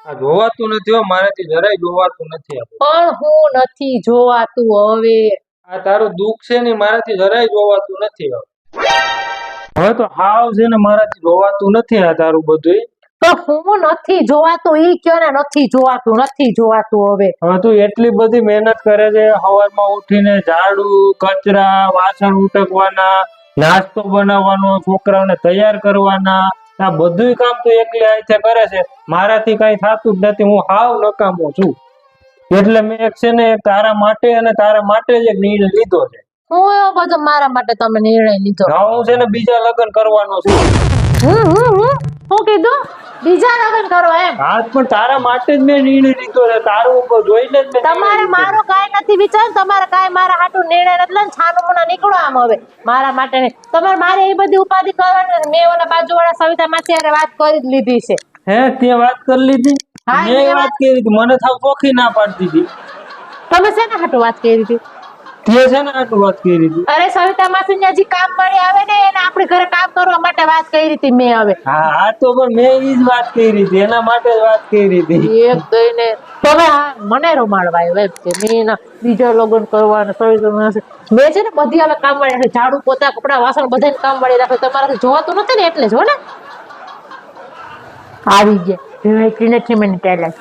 આ જોવાતું નથી હો, મારાથી જરાય જોવાતું નથી આ. પણ હું નથી જોવાતું હવે. આ તારું દુઃખ છે ને મારાથી જરાય જોવાતું નથી હવે. હવે તો હાવ છે ને મારાથી જોવાતું નથી આ તારું બધું. તો હું નથી જોવાતું ઈ કયો ને નથી જોવાતું હવે. હવે તું એટલી બધી મહેનત કરે છે, સવારમાં ઉઠીને ઝાડુ, કચરા, વાસણ ઉટકવાના, નાસ્તો બનાવવાનો, છોકરાઓને તૈયાર કરવાના, આ બધું કામ તું એકલી હાથે કરે છે. મારાથી કઈ થતું જ નથી, હું હાવ નકામો છું. એટલે મેં એક છે ને તારા માટે અને તારા માટે જ એક નિર્ણય લીધો છે. હું એવો બધો મારા માટે તમે નિર્ણય લીધો? હું છે ને બીજા લગ્ન કરવાનો છું. હું કીધું બીજા લગ્ન કરવા એમ? હા પણ તારા માટે જ મેં નિર્ણય લીધો છે. તારું ઉપર જોઈને જ મેં. તમારે મારું કાઈ નથી વિચાર, તમારે કાઈ મારા હાટું નિર્ણય નથી લેવાનો. છાનું મુના નીકળો આમ હવે મારા માટે નહીં. તમારે મારે એ બધી ઉપાધિ કરવાની નથી. મેં ઓલા બાજુવાળા સવિતા માસી હારે વાત કરી જ લીધી છે. હે તે વાત કરી લીધી? હા, મેં વાત કરી હતી, મને થાવ ચોખી ના પાડતી હતી. તમે શેના હાટું વાત કરી હતી? તે છે ને આટલું વાત કરી હતી. અરે સવિતા માસીને હજી કામ મળી આવે ને એને આપણે ઘરે કામ કરવા માટે વાત કરી હતી મેં. હવે હા તો પણ મેં ઈ જ વાત કરી હતી, એના માટે જ વાત કરી હતી. એક દઈને તમે મને રમાડવા આવ્યો એમ કે મેં એના બીજા લગ્ન કરવાના સવિતા માસી મેં છે ને બધી હવે કામ મળી રાખે, ઝાડુ, પોતા, કપડા, વાસણ બધાને કામ મળી રાખે. તમારાથી જોવાતું નથી ને એટલે જ હો ને. આવી ગયા 3 મિનિટ પહેલા.